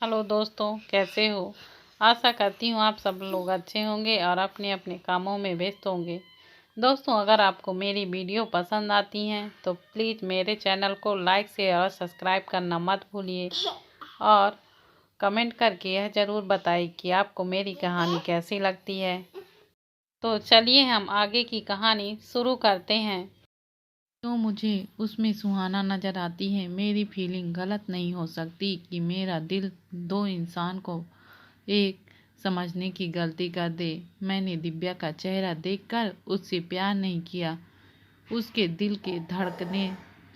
Hello दोस्तों, कैसे हो। आशा करती हूँ आप सब लोग अच्छे होंगे और अपने अपने कामों में व्यस्त होंगे। दोस्तों, अगर आपको मेरी वीडियो पसंद आती हैं तो प्लीज़ मेरे चैनल को लाइक शेयर और सब्सक्राइब करना मत भूलिए और कमेंट करके यह ज़रूर बताइए कि आपको मेरी कहानी कैसी लगती है। तो चलिए हम आगे की कहानी शुरू करते हैं। तो मुझे उसमें सुहाना नज़र आती है, मेरी फीलिंग गलत नहीं हो सकती कि मेरा दिल दो इंसान को एक समझने की गलती कर दे। मैंने दिव्या का चेहरा देखकर उससे प्यार नहीं किया। उसके दिल के धड़कने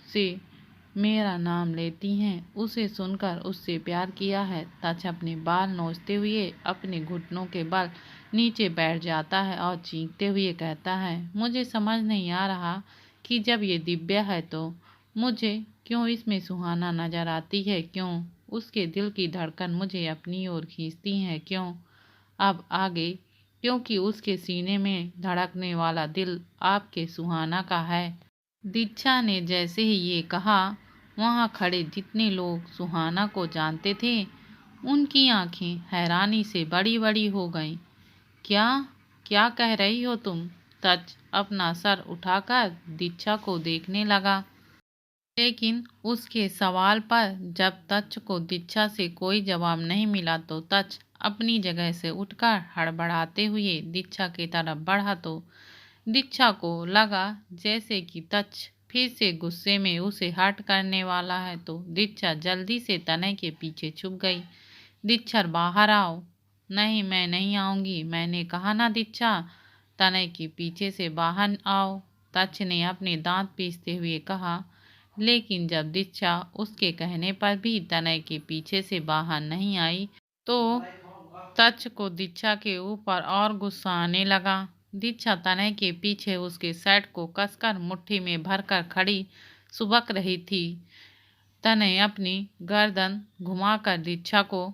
से मेरा नाम लेती हैं, उसे सुनकर उससे प्यार किया है। तच अपने बाल नोचते हुए अपने घुटनों के बल नीचे बैठ जाता है और चीखते हुए कहता है, मुझे समझ नहीं आ रहा कि जब ये दिव्या है तो मुझे क्यों इसमें सुहाना नजर आती है, क्यों उसके दिल की धड़कन मुझे अपनी ओर खींचती है, क्यों अब आगे, क्योंकि उसके सीने में धड़कने वाला दिल आपके सुहाना का है। दीक्षा ने जैसे ही ये कहा, वहाँ खड़े जितने लोग सुहाना को जानते थे उनकी आंखें हैरानी से बड़ी बड़ी हो गईं। क्या क्या कह रही हो तुम? तच अपना सर उठाकर दीक्षा को देखने लगा, लेकिन उसके सवाल पर जब तच को दीक्षा से कोई जवाब नहीं मिला तो तच अपनी जगह से उठकर हड़बड़ाते हुए दीक्षा की तरफ बढ़ा तो दीक्षा को लगा जैसे कि तच फिर से गुस्से में उसे हर्ट करने वाला है, तो दीक्षा जल्दी से तने के पीछे छुप गई। दीक्षर, बाहर आओ। नहीं, मैं नहीं आऊंगी, मैंने कहा ना दीक्षा, तने के पीछे से बाहर आओ, तच ने अपने दांत पीसते हुए कहा। लेकिन जब दीक्षा उसके कहने पर भी तनय के पीछे से बाहर नहीं आई तो तच को दीक्षा के ऊपर और गुस्सा आने लगा। दीक्षा तनय के पीछे उसके शर्ट को कसकर मुट्ठी में भरकर खड़ी सुबक रही थी। तनय अपनी गर्दन घुमाकर दीक्षा को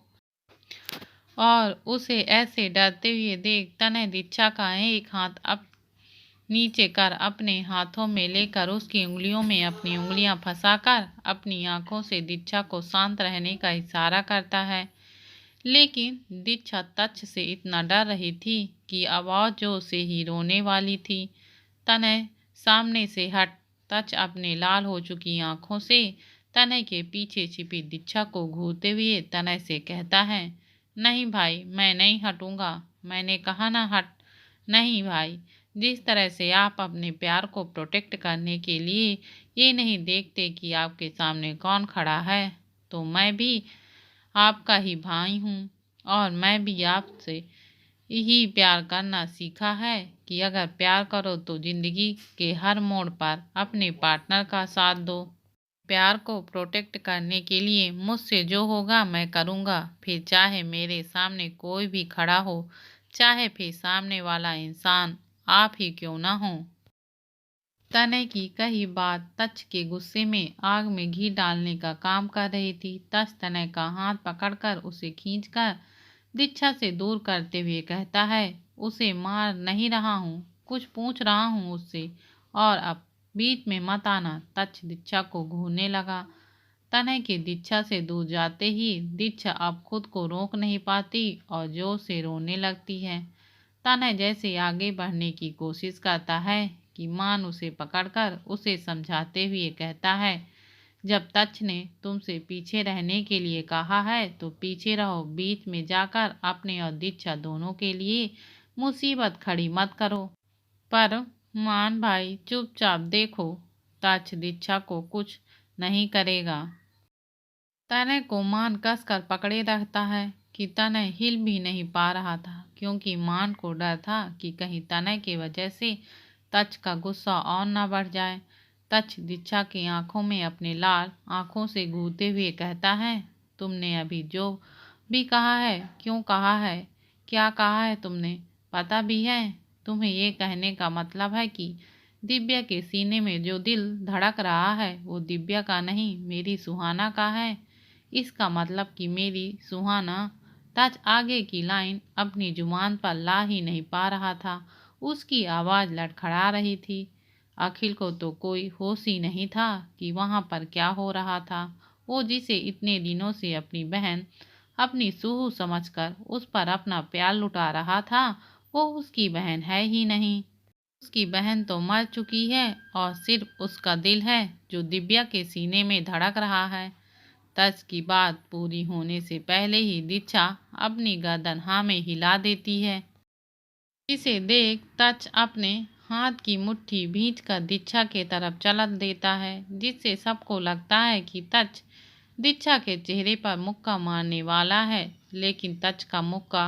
और उसे ऐसे डरते हुए देख तनय दीक्षा का एक हाथ अब नीचे कर अपने हाथों में लेकर उसकी उंगलियों में अपनी उंगलियां फंसाकर अपनी आंखों से दीक्षा को शांत रहने का इशारा करता है। लेकिन दीक्षा तच से इतना डर रही थी कि आवाज जो से ही रोने वाली थी। तनय सामने से हट। तच अपने लाल हो चुकी आंखों से तनय के पीछे छिपी दीक्षा को घूरते हुए तनय से कहता है, नहीं भाई, मैं नहीं हटूंगा, मैंने कहा ना हट। नहीं भाई, जिस तरह से आप अपने प्यार को प्रोटेक्ट करने के लिए ये नहीं देखते कि आपके सामने कौन खड़ा है, तो मैं भी आपका ही भाई हूँ और मैं भी आपसे यही प्यार करना सीखा है कि अगर प्यार करो तो जिंदगी के हर मोड़ पर अपने पार्टनर का साथ दो। प्यार को प्रोटेक्ट करने के लिए मुझसे जो होगा मैं करूँगा, फिर चाहे मेरे सामने कोई भी खड़ा हो, चाहे फिर सामने वाला इंसान आप ही क्यों ना हो। तने की कही बात तच के गुस्से में आग में घी डालने का काम कर रही थी। तच तने का हाथ पकड़कर उसे खींचकर दीक्षा से दूर करते हुए कहता है, उसे मार नहीं रहा हूँ, कुछ पूछ रहा हूँ उससे, और अब बीच में मत आना। तच दीक्षा को घूरने लगा। तने के दीक्षा से दूर जाते ही दीक्षा अब खुद को रोक नहीं पाती और जोर से रोने लगती है। तने जैसे आगे बढ़ने की कोशिश करता है कि मान उसे पकड़कर उसे समझाते हुए कहता है, जब तच ने तुमसे पीछे रहने के लिए कहा है तो पीछे रहो, बीच में जाकर अपने और दीक्षा दोनों के लिए मुसीबत खड़ी मत करो। पर मान भाई, चुपचाप देखो, तच दीक्षा को कुछ नहीं करेगा। तने को मान कसकर पकड़े रहता है कि तने हिल भी नहीं पा रहा था, क्योंकि मान को डर था कि कहीं तने की वजह से तच का गुस्सा और न बढ़ जाए। तच दीक्षा की आंखों में अपने लाल आंखों से घूरते हुए कहता है, तुमने अभी जो भी कहा है क्यों कहा है, क्या कहा है तुमने, पता भी है? तुम्हें ये कहने का मतलब है कि दिव्या के सीने में जो दिल धड़क रहा है वो दिव्या का नहीं, मेरी सुहाना का है। इसका मतलब कि मेरी सुहाना। तच आगे की लाइन अपनी जुबान पर ला ही नहीं पा रहा था, उसकी आवाज़ लड़खड़ा रही थी। अखिल को तो कोई होश ही नहीं था कि वहाँ पर क्या हो रहा था। वो जिसे इतने दिनों से अपनी बहन अपनी सूहू समझकर उस पर अपना प्यार लुटा रहा था, वो उसकी बहन है ही नहीं। उसकी बहन तो मर चुकी है और सिर्फ उसका दिल है जो दिव्या के सीने में धड़क रहा है। तच की बात पूरी होने से पहले ही दीक्षा अपनी गर्दन हाँ में हिला देती है। इसे देख तच अपने हाथ की मुट्ठी भींचकर दीक्षा के तरफ चलत देता है, जिससे सबको लगता है कि तच दीक्षा के चेहरे पर मुक्का मारने वाला है। लेकिन तच का मुक्का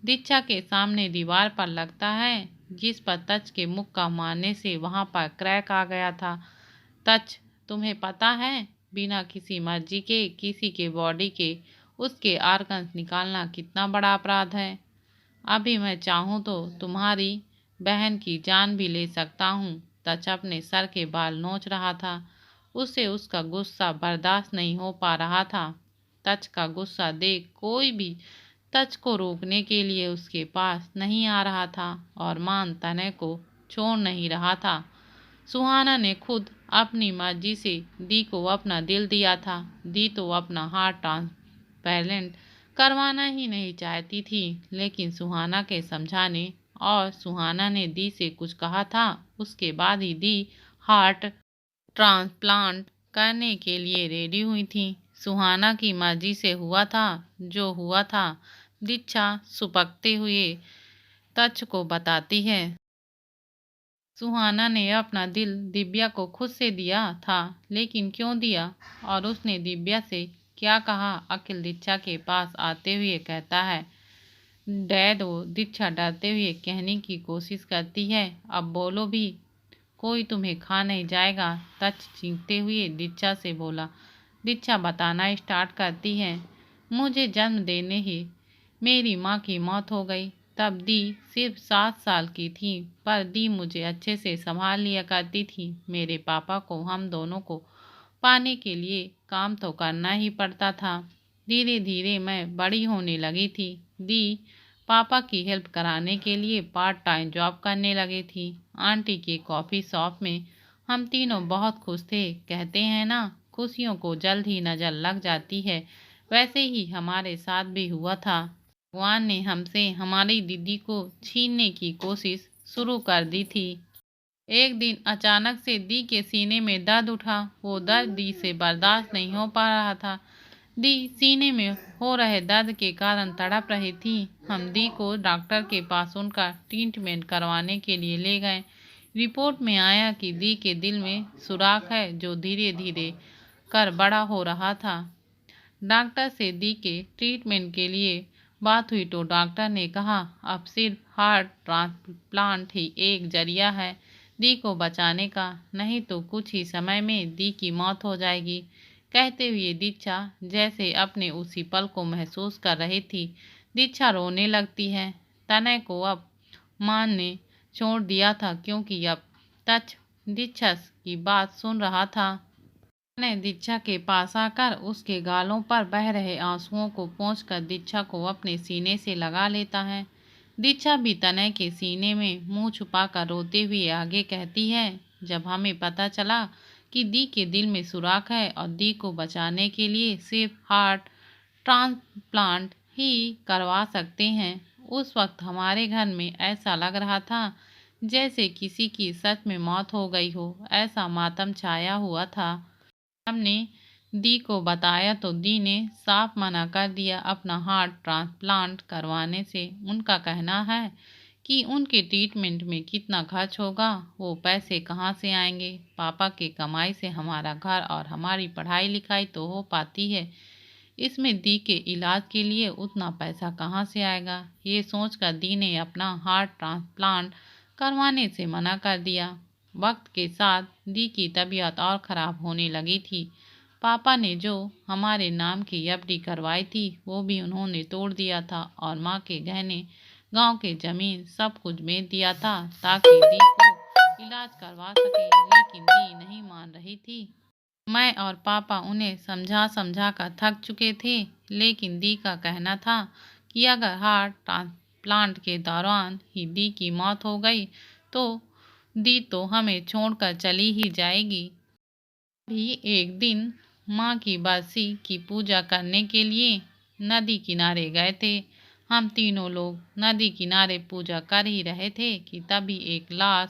दीक्षा के सामने दीवार पर लगता है, जिस पर तच के मुक्का मारने से वहां पर क्रैक आ गया था। तच, तुम्हें पता है बिना किसी मर्जी के किसी के बॉडी के उसके आर्गन्स निकालना कितना बड़ा अपराध है। अभी मैं चाहूँ तो तुम्हारी बहन की जान भी ले सकता हूँ। तच अपने सर के बाल नोच रहा था। उसे उसका गुस्सा बर्दाश्त नहीं हो पा रहा था। तच का गुस्सा देख कोई भी तच को रोकने के लिए उसके पास नहीं आ रहा था और मान तनय को छोड़ नहीं रहा था। सुहाना ने खुद अपनी मर्जी से दी को अपना दिल दिया था। दी तो अपना हार्ट ट्रांसप्लांट करवाना ही नहीं चाहती थी, लेकिन सुहाना के समझाने और सुहाना ने दी से कुछ कहा था, उसके बाद ही दी हार्ट ट्रांसप्लांट करने के लिए रेडी हुई थी। सुहाना की मर्जी से हुआ था जो हुआ था। दीक्षा सुपकते हुए तच को बताती है, सुहाना ने अपना दिल दिव्या को खुद से दिया था, लेकिन क्यों दिया और उसने दिव्या से क्या कहा। अखिल दीक्षा के पास आते हुए कहता है, डैड, वो दीक्षा डरते हुए कहने की कोशिश करती है, अब बोलो भी, कोई तुम्हें खा नहीं जाएगा। तच चीखते हुए दीक्षा से बोला। दीक्षा बताना स्टार्ट करती है, मुझे जन्म देने ही मेरी माँ की मौत हो गई। तब दी सिर्फ 7 साल की थी, पर दी मुझे अच्छे से संभाल लिया करती थी। मेरे पापा को हम दोनों को पाने के लिए काम तो करना ही पड़ता था। धीरे धीरे मैं बड़ी होने लगी थी। दी पापा की हेल्प कराने के लिए पार्ट टाइम जॉब करने लगी थी। आंटी के कॉफ़ी शॉप में हम तीनों बहुत खुश थे। कहते हैं ना, खुशियों को जल्द ही नज़र लग जाती है, वैसे ही हमारे साथ भी हुआ था। भगवान ने हमसे हमारी दीदी को छीनने की कोशिश शुरू कर दी थी। एक दिन अचानक से दी के सीने में दर्द उठा। वो दर्द दी से बर्दाश्त नहीं हो पा रहा था। दी सीने में हो रहे दर्द के कारण तड़प रही थी। हम दी को डॉक्टर के पास उनका ट्रीटमेंट करवाने के लिए ले गए। रिपोर्ट में आया कि दी के दिल में सुराख है जो धीरे धीरे कर बड़ा हो रहा था। डॉक्टर से दी के ट्रीटमेंट के लिए बात हुई तो डॉक्टर ने कहा, अब सिर्फ हार्ट ट्रांसप्लांट ही एक जरिया है दी को बचाने का, नहीं तो कुछ ही समय में दी की मौत हो जाएगी। कहते हुए दीक्षा जैसे अपने उसी पल को महसूस कर रही थी। दीक्षा रोने लगती है। तनय को अब मान ने छोड़ दिया था, क्योंकि अब तच दीक्षा की बात सुन रहा था। तनय दीक्षा के पास आकर उसके गालों पर बह रहे आंसुओं को पोंछकर दीक्षा को अपने सीने से लगा लेता है। दीक्षा भी तनय के सीने में मुंह छुपाकर रोते हुए आगे कहती है, जब हमें पता चला कि दी के दिल में सुराख है और दी को बचाने के लिए सिर्फ हार्ट ट्रांसप्लांट ही करवा सकते हैं, उस वक्त हमारे घर में ऐसा लग रहा था जैसे किसी की सच में मौत हो गई हो। ऐसा मातम छाया हुआ था। हमने दी को बताया तो दी ने साफ मना कर दिया अपना हार्ट ट्रांसप्लांट करवाने से। उनका कहना है कि उनके ट्रीटमेंट में कितना खर्च होगा, वो पैसे कहाँ से आएंगे। पापा की कमाई से हमारा घर और हमारी पढ़ाई लिखाई तो हो पाती है, इसमें दी के इलाज के लिए उतना पैसा कहाँ से आएगा। ये सोचकर दी ने अपना हार्ट ट्रांसप्लांट करवाने से मना कर दिया। वक्त के साथ दी की तबीयत और ख़राब होने लगी थी। पापा ने जो हमारे नाम की एफडी करवाई थी वो भी उन्होंने तोड़ दिया था और माँ के गहने, गांव के ज़मीन सब कुछ बेच दिया था ताकि दी को इलाज करवा सके। लेकिन दी नहीं मान रही थी। मैं और पापा उन्हें समझा समझा कर थक चुके थे, लेकिन दी का कहना था कि अगर हार्ट ट्रांसप्लांट के दौरान ही दी की मौत हो गई तो दी तो हमें छोड़कर चली ही जाएगी। भी एक दिन माँ की बरसी की पूजा करने के लिए नदी किनारे गए थे। हम तीनों लोग नदी किनारे पूजा कर ही रहे थे कि तभी एक लाश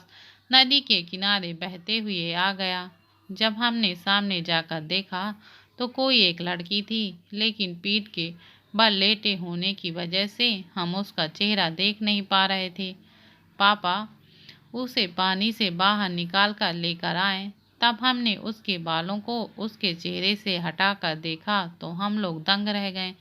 नदी के किनारे बहते हुए आ गया। जब हमने सामने जाकर देखा तो कोई एक लड़की थी, लेकिन पीठ के बल लेटे होने की वजह से हम उसका चेहरा देख नहीं पा रहे थे। पापा उसे पानी से बाहर निकाल कर लेकर आए। तब हमने उसके बालों को उसके चेहरे से हटाकर देखा तो हम लोग दंग रह गए,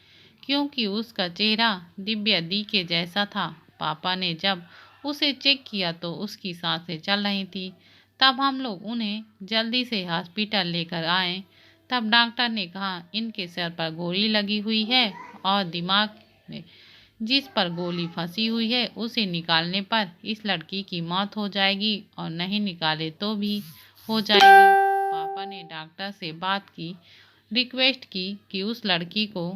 क्योंकि उसका चेहरा दिव्या दी के जैसा था। पापा ने जब उसे चेक किया तो उसकी सांसें चल रही थी। तब हम लोग उन्हें जल्दी से हॉस्पिटल लेकर आए। तब डॉक्टर ने कहा इनके सिर पर गोली लगी हुई है और दिमाग में जिस पर गोली फंसी हुई है उसे निकालने पर इस लड़की की मौत हो जाएगी और नहीं निकाले तो भी हो जाएगी। पापा ने डॉक्टर से बात की, रिक्वेस्ट की कि उस लड़की को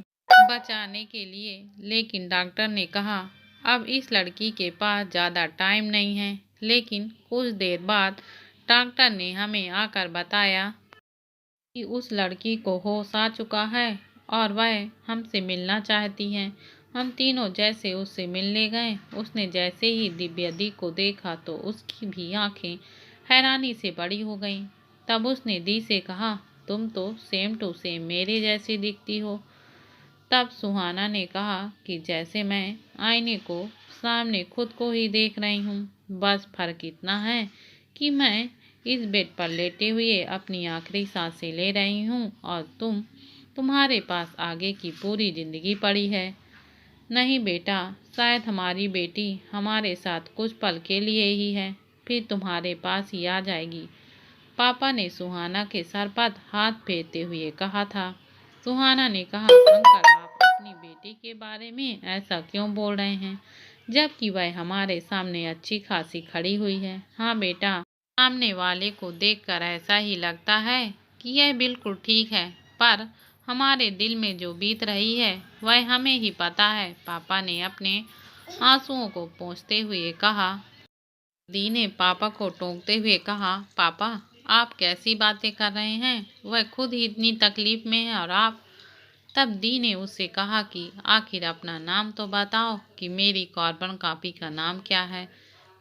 बचाने के लिए, लेकिन डॉक्टर ने कहा अब इस लड़की के पास ज़्यादा टाइम नहीं है। लेकिन कुछ देर बाद डॉक्टर ने हमें आकर बताया कि उस लड़की को होश आ चुका है और वह हमसे मिलना चाहती है। हम तीनों जैसे उससे मिलने गए, उसने जैसे ही दिव्या दी को देखा तो उसकी भी आंखें हैरानी से बड़ी हो गईं। तब उसने दी से कहा तुम तो सेम टू सेम मेरे जैसी दिखती हो। तब सुहाना ने कहा कि जैसे मैं आईने को सामने खुद को ही देख रही हूँ, बस फर्क इतना है कि मैं इस बेड पर लेटे हुए अपनी आखिरी सांसें ले रही हूँ और तुम्हारे पास आगे की पूरी जिंदगी पड़ी है। नहीं बेटा, शायद हमारी बेटी हमारे साथ कुछ पल के लिए ही है, फिर तुम्हारे पास ही आ जाएगी। पापा ने सुहाना के सर पर हाथ फेरते हुए कहा था। सुहाना ने कहा अंकल, आप अपनी बेटी के बारे में ऐसा क्यों बोल रहे हैं, जबकि वह हमारे सामने अच्छी खासी खड़ी हुई है। हाँ बेटा, सामने वाले को देखकर ऐसा ही लगता है कि यह बिल्कुल ठीक है, पर हमारे दिल में जो बीत रही है वह हमें ही पता है। पापा ने अपने आंसुओं को पोंछते हुए कहा। दी ने पापा को टोकते हुए कहा, पापा आप कैसी बातें कर रहे हैं, वह खुद ही इतनी तकलीफ में है और आप। तब दी ने उससे कहा कि आखिर अपना नाम तो बताओ कि मेरी कार्बन कॉपी का नाम क्या है।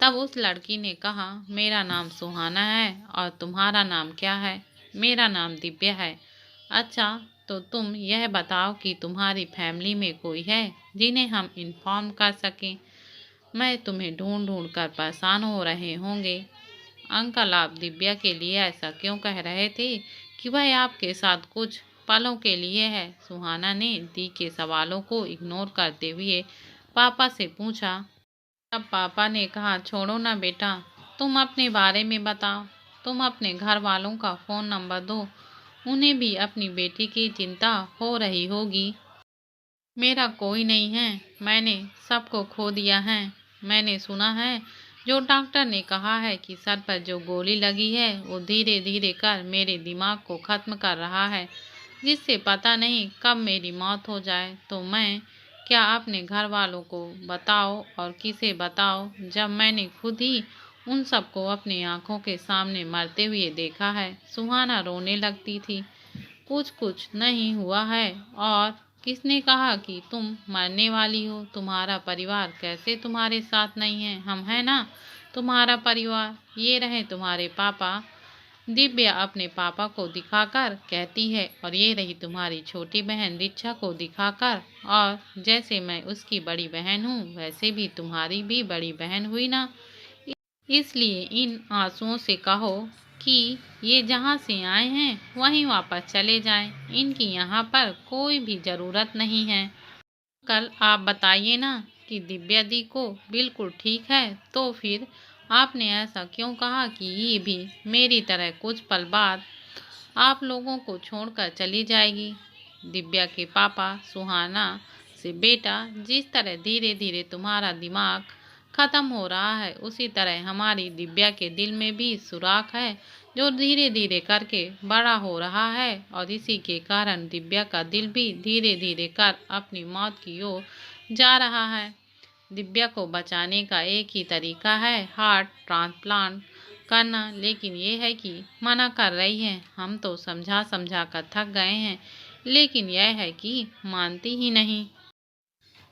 तब उस लड़की ने कहा मेरा नाम सुहाना है और तुम्हारा नाम क्या है। मेरा नाम दिव्या है। अच्छा, तो तुम यह बताओ कि तुम्हारी फैमिली में कोई है जिन्हें हम इन्फॉर्म कर सकें। मैं तुम्हें ढूंढ ढूंढ कर परेशान हो रहे होंगे। अंकल, आप दिव्या के लिए ऐसा क्यों कह रहे थे कि वह आपके साथ कुछ पलों के लिए है। सुहाना ने दी के सवालों को इग्नोर करते हुए पापा से पूछा। तब पापा ने कहा छोड़ो ना बेटा, तुम अपने बारे में बताओ। तुम अपने घर वालों का फ़ोन नंबर दो, उन्हें भी अपनी बेटी की चिंता हो रही होगी। मेरा कोई नहीं है, मैंने सबको खो दिया है। मैंने सुना है जो डॉक्टर ने कहा है कि सर पर जो गोली लगी है वो धीरे धीरे कर मेरे दिमाग को ख़त्म कर रहा है, जिससे पता नहीं कब मेरी मौत हो जाए। तो मैं क्या अपने घर वालों को बताओ और किसे बताओ, जब मैंने खुद ही उन सबको अपनी आंखों के सामने मरते हुए देखा है। सुहाना रोने लगती थी। कुछ नहीं हुआ है, और किसने कहा कि तुम मरने वाली हो। तुम्हारा परिवार कैसे तुम्हारे साथ नहीं है, हम हैं ना तुम्हारा परिवार। ये रहे तुम्हारे पापा। दिव्या अपने पापा को दिखाकर कहती है, और ये रही तुम्हारी छोटी बहन रिचा को दिखाकर, और जैसे मैं उसकी बड़ी बहन हूँ वैसे भी तुम्हारी भी बड़ी बहन हुई ना। इसलिए इन आंसुओं से कहो कि ये जहाँ से आए हैं वहीं वापस चले जाएं। इनकी यहाँ पर कोई भी ज़रूरत नहीं है। कल आप बताइए ना कि दिव्या दी को बिल्कुल ठीक है, तो फिर आपने ऐसा क्यों कहा कि ये भी मेरी तरह कुछ पल बाद आप लोगों को छोड़कर चली जाएगी। दिव्या के पापा सुहाना से, बेटा जिस तरह धीरे धीरे तुम्हारा दिमाग खत्म हो रहा है, उसी तरह हमारी दिव्या के दिल में भी सुराख है जो धीरे धीरे करके बड़ा हो रहा है, और इसी के कारण दिव्या का दिल भी धीरे धीरे कर अपनी मौत की ओर जा रहा है। दिव्या को बचाने का एक ही तरीका है, हार्ट ट्रांसप्लांट करना, लेकिन ये है कि मना कर रही है। हम तो समझा समझा कर थक गए हैं। लेकिन यह है कि मानती ही नहीं।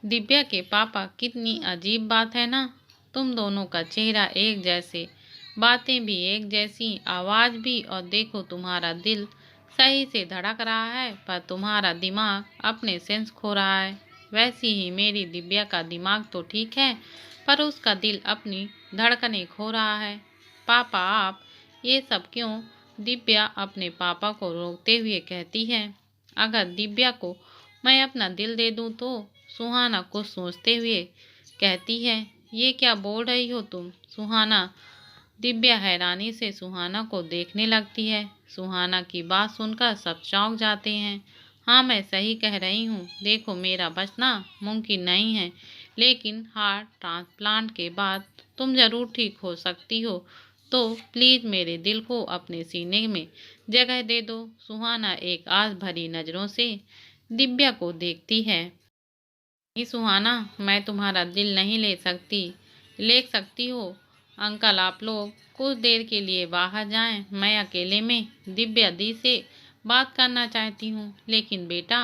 दिव्या के पापा, कितनी अजीब बात है ना, तुम दोनों का चेहरा एक जैसे, बातें भी एक जैसी, आवाज भी, और देखो तुम्हारा दिल सही से धड़क रहा है पर तुम्हारा दिमाग अपने सेंस खो रहा है। वैसी ही मेरी दिव्या का दिमाग तो ठीक है पर उसका दिल अपनी धड़कनें खो रहा है। पापा आप ये सब क्यों? दिव्या अपने पापा को रोकते हुए कहती है। अगर दिव्या को मैं अपना दिल दे दूं तो? सुहाना कुछ सोचते हुए कहती है। ये क्या बोल रही हो तुम सुहाना? दिव्या हैरानी से सुहाना को देखने लगती है। सुहाना की बात सुनकर सब चौंक जाते हैं। हाँ मैं सही कह रही हूँ, देखो मेरा बचना मुमकिन नहीं है लेकिन हार्ट ट्रांसप्लांट के बाद तुम जरूर ठीक हो सकती हो, तो प्लीज मेरे दिल को अपने सीने में जगह दे दो। सुहाना एक आस भरी नजरों से दिव्या को देखती है। नहीं सुहाना, मैं तुम्हारा दिल नहीं ले सकती हो। अंकल आप लोग कुछ देर के लिए बाहर जाएं, मैं अकेले में दिव्या दी से बात करना चाहती हूँ। लेकिन बेटा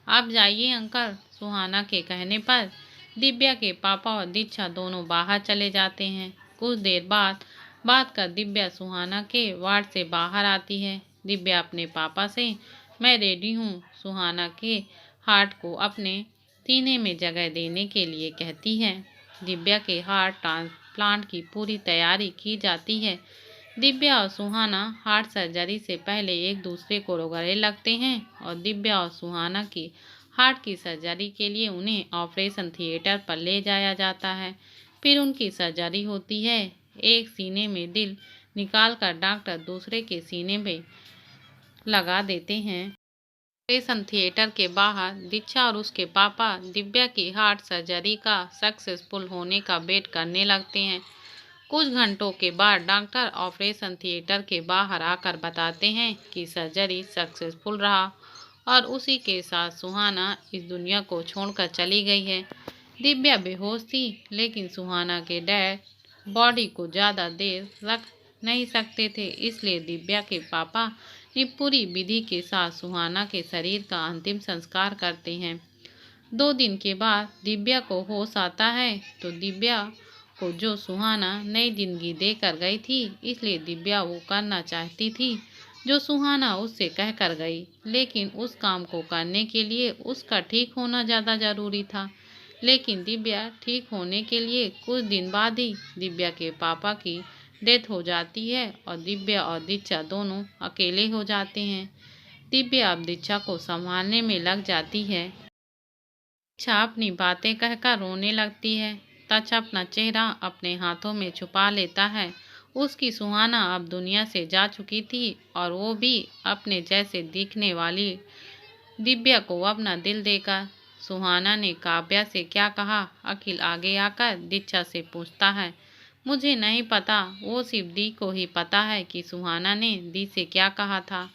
आप जाइए अंकल। सुहाना के कहने पर दिव्या के पापा और दीक्षा दोनों बाहर चले जाते हैं। कुछ देर बाद बात कर दिव्या सुहाना के वार्ड से बाहर आती है। दिव्या अपने पापा से मैं रेडी हूँ सुहाना के हार्ट को अपने सीने में जगह देने के लिए कहती है। दिव्या के हार्ट ट्रांसप्लांट की पूरी तैयारी की जाती है। दिव्या और सुहाना हार्ट सर्जरी से पहले एक दूसरे को गले लगते हैं और दिव्या और सुहाना की हार्ट की सर्जरी के लिए उन्हें ऑपरेशन थिएटर पर ले जाया जाता है। फिर उनकी सर्जरी होती है। एक सीने में दिल निकालकर डॉक्टर दूसरे के सीने में लगा देते हैं। ऑपरेशन थिएटर के बाहर दीक्षा और उसके पापा दिव्या की हार्ट सर्जरी का सक्सेसफुल होने का वेट करने लगते हैं। कुछ घंटों के बाद डॉक्टर ऑपरेशन थिएटर के बाहर आकर बताते हैं कि सर्जरी सक्सेसफुल रहा और उसी के साथ सुहाना इस दुनिया को छोड़कर चली गई है। दिव्या बेहोश थी लेकिन सुहाना के डैड बॉडी को ज़्यादा देर रख नहीं सकते थे, इसलिए दिव्या के पापा ने पूरी विधि के साथ सुहाना के शरीर का अंतिम संस्कार करते हैं। 2 दिन के बाद दिव्या को होश आता है तो दिव्या को जो सुहाना नई जिंदगी देकर गई थी, इसलिए दिव्या वो करना चाहती थी जो सुहाना उससे कह कर गई, लेकिन उस काम को करने के लिए उसका ठीक होना ज़्यादा ज़रूरी था। लेकिन दिव्या ठीक होने के लिए कुछ दिन बाद ही दिव्या के पापा की डेथ हो जाती है और दिव्या और दीक्षा दोनों अकेले हो जाते हैं। दिव्या अब दीक्षा को संभालने में लग जाती है। दीक्षा अपनी बातें कहकर रोने लगती है। तच अपना चेहरा अपने हाथों में छुपा लेता है। उसकी सुहाना अब दुनिया से जा चुकी थी और वो भी अपने जैसे दिखने वाली दिव्या को अपना दिल देकर। सुहाना ने काव्या से क्या कहा? अखिल आगे आकर दीक्षा से पूछता है। मुझे नहीं पता, वो सिर्फ दी को ही पता है कि सुहाना ने दी से क्या कहा था।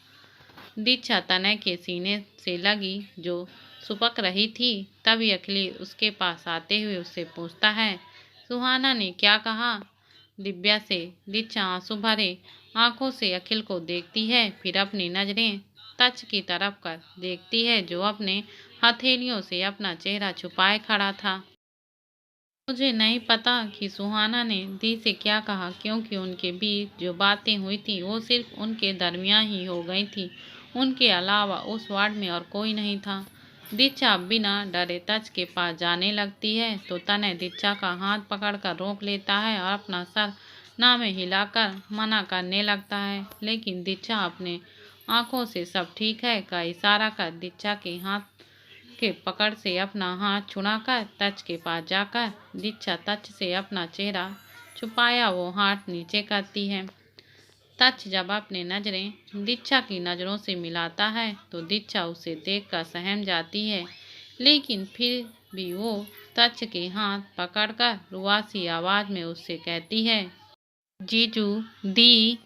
दीक्षा तनय के सीने से लगी जो सुपक रही थी, तभी अखिल उसके पास आते हुए उससे पूछता है, सुहाना ने क्या कहा? दिव्या से दीक्षा आंसू भरे आंखों से अखिल को देखती है, फिर अपनी नजरें तच की तरफ कर देखती है जो अपने हथेलियों से अपना चेहरा छुपाए खड़ा था। मुझे नहीं पता कि सुहाना ने दी से क्या कहा, क्योंकि उनके बीच जो बातें हुई थी वो सिर्फ उनके दरमियान ही हो गई थी। उनके अलावा उस वार्ड में और कोई नहीं था। दीक्षा बिना डरे तच के पास जाने लगती है तो तनय दीक्षा का हाथ पकड़कर रोक लेता है और अपना सर ना में हिलाकर मना करने लगता है, लेकिन दीक्षा अपने आंखों से सब ठीक है का इशारा कर दीक्षा के हाथ के पकड़ से अपना हाथ छुड़ाकर तच के पास जाकर दीक्षा तच से अपना चेहरा छुपाया वो हाथ नीचे करती है। तच जब अपने नजरें दीक्षा की नजरों से मिलाता है तो दीक्षा उसे देखकर सहम जाती है, लेकिन फिर भी वो तच के हाथ पकड़कर रुआसी आवाज में उससे कहती है, जीजू दी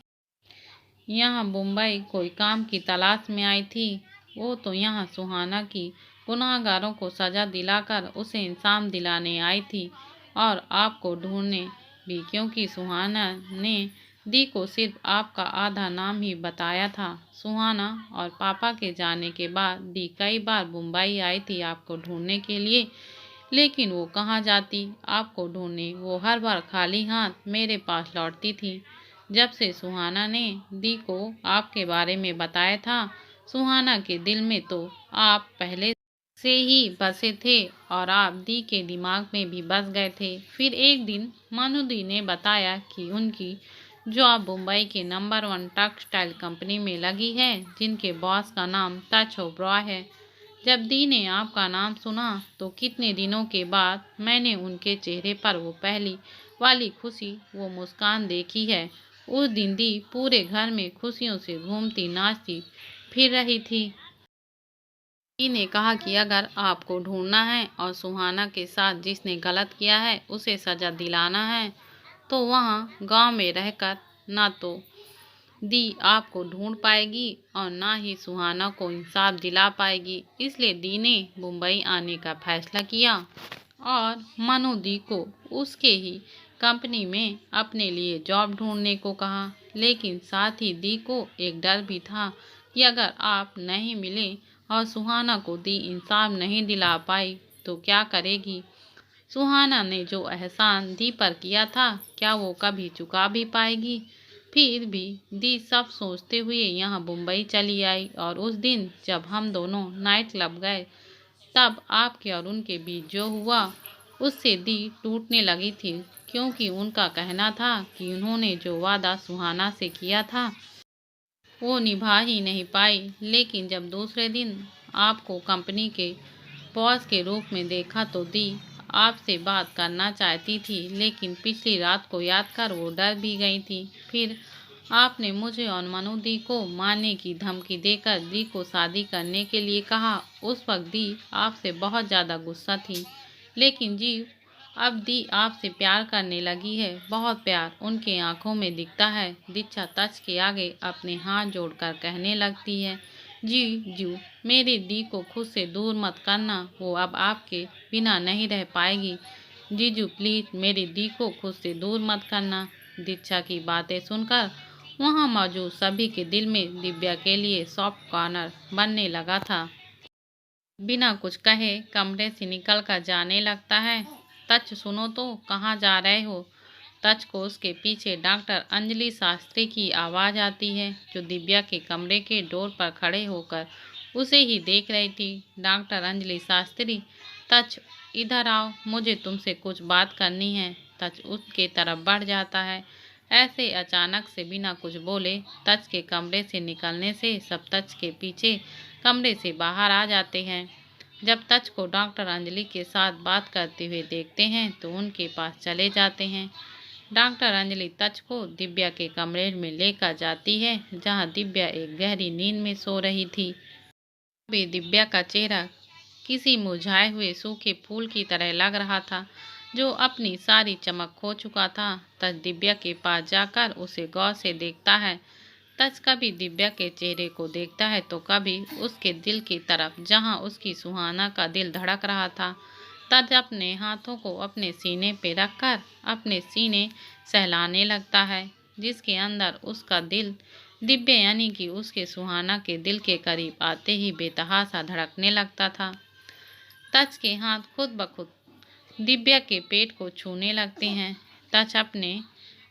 यहाँ मुंबई कोई काम की तलाश में आई थी। वो तो यहाँ सुहाना की गुनाहगारों को सजा दिलाकर उसे इंसाफ दिलाने आई थी और आपको ढूंढने भी, क्योंकि सुहाना ने दी को सिर्फ आपका आधा नाम ही बताया था। सुहाना और पापा के जाने के बाद दी कई बार मुंबई आई थी आपको ढूंढने के लिए, लेकिन वो कहाँ जाती आपको ढूंढने। वो हर बार खाली हाथ मेरे पास लौटती थी। जब से सुहाना ने दी को आपके बारे में बताया था, सुहाना के दिल में तो आप पहले से ही बसे थे और आप दी के दिमाग में भी बस गए थे। फिर एक दिन मनु दी ने बताया कि उनकी जॉब मुंबई के नंबर 1 टेक्सटाइल कंपनी में लगी है, जिनके बॉस का नाम तच ओबरॉय है। जब दी ने आपका नाम सुना तो कितने दिनों के बाद मैंने उनके चेहरे पर वो पहली वाली खुशी, वो मुस्कान देखी है। उस दिन दी पूरे घर में खुशियों से घूमती नाचती फिर रही थी। दी ने कहा कि अगर आपको ढूंढना है और सुहाना के साथ जिसने गलत किया है उसे सजा दिलाना है, तो वहाँ गांव में रहकर ना तो दी आपको ढूंढ पाएगी और ना ही सुहाना को इंसाफ दिला पाएगी। इसलिए दी ने मुंबई आने का फैसला किया और मनु दी को उसके ही कंपनी में अपने लिए जॉब ढूंढने को कहा। लेकिन साथ ही दी को एक डर भी था कि अगर आप नहीं मिले और सुहाना को दी इंसाफ नहीं दिला पाई तो क्या करेगी। सुहाना ने जो एहसान दी पर किया था, क्या वो कभी चुका भी पाएगी। फिर भी दी सब सोचते हुए यहाँ मुंबई चली आई और उस दिन जब हम दोनों नाइट क्लब गए, तब आपके और उनके बीच जो हुआ उससे दी टूटने लगी थी, क्योंकि उनका कहना था कि उन्होंने जो वादा सुहाना से किया था वो निभा ही नहीं पाई। लेकिन जब दूसरे दिन आपको कंपनी के बॉस के रूप में देखा तो दी आपसे बात करना चाहती थी, लेकिन पिछली रात को याद कर वो डर भी गई थी। फिर आपने मुझे और मनु दी को मारने की धमकी देकर दी को शादी करने के लिए कहा। उस वक्त दी आपसे बहुत ज़्यादा गुस्सा थी, लेकिन जी अब दी आपसे प्यार करने लगी है, बहुत प्यार उनके आंखों में दिखता है। दीक्षा तच के आगे अपने हाथ जोड़कर कहने लगती है, जीजू मेरी दी को खुद से दूर मत करना, वो अब आपके बिना नहीं रह पाएगी। जीजू प्लीज मेरी दी को खुद से दूर मत करना। दीक्षा की बातें सुनकर वहां मौजूद सभी के दिल में दिव्या के लिए सॉफ्ट कॉर्नर बनने लगा था। बिना कुछ कहे कमरे से निकल कर जाने लगता है। तच सुनो तो, कहाँ जा रहे हो। तच को उसके पीछे डॉक्टर अंजलि शास्त्री की आवाज़ आती है, जो दिव्या के कमरे के डोर पर खड़े होकर उसे ही देख रही थी। डॉक्टर अंजलि शास्त्री, तच इधर आओ, मुझे तुमसे कुछ बात करनी है। तच उसके तरफ बढ़ जाता है। ऐसे अचानक से बिना कुछ बोले तच के कमरे से निकलने से सब तच के पीछे कमरे से बाहर आ जाते हैं। जब तच को डॉक्टर अंजलि के साथ बात करते हुए देखते हैं तो उनके पास चले जाते हैं। डॉक्टर अंजलि तच को दिव्या के कमरे में लेकर जाती है, जहां दिव्या एक गहरी नींद में सो रही थी। अभी दिव्या का चेहरा किसी मुरझाए हुए सूखे फूल की तरह लग रहा था, जो अपनी सारी चमक खो चुका था। तच दिव्या के पास जाकर उसे गौर से देखता है। तच कभी दिव्या के चेहरे को देखता है तो कभी उसके दिल की तरफ, जहां उसकी सुहाना का दिल धड़क रहा था। तच अपने हाथों को अपने सीने पे रखकर अपने सीने सहलाने लगता है, जिसके अंदर उसका दिल दिव्या यानी कि उसके सुहाना के दिल के करीब आते ही बेतहासा धड़कने लगता था। तच के हाथ खुद ब खुद दिव्या के पेट को छूने लगते हैं। तच अपने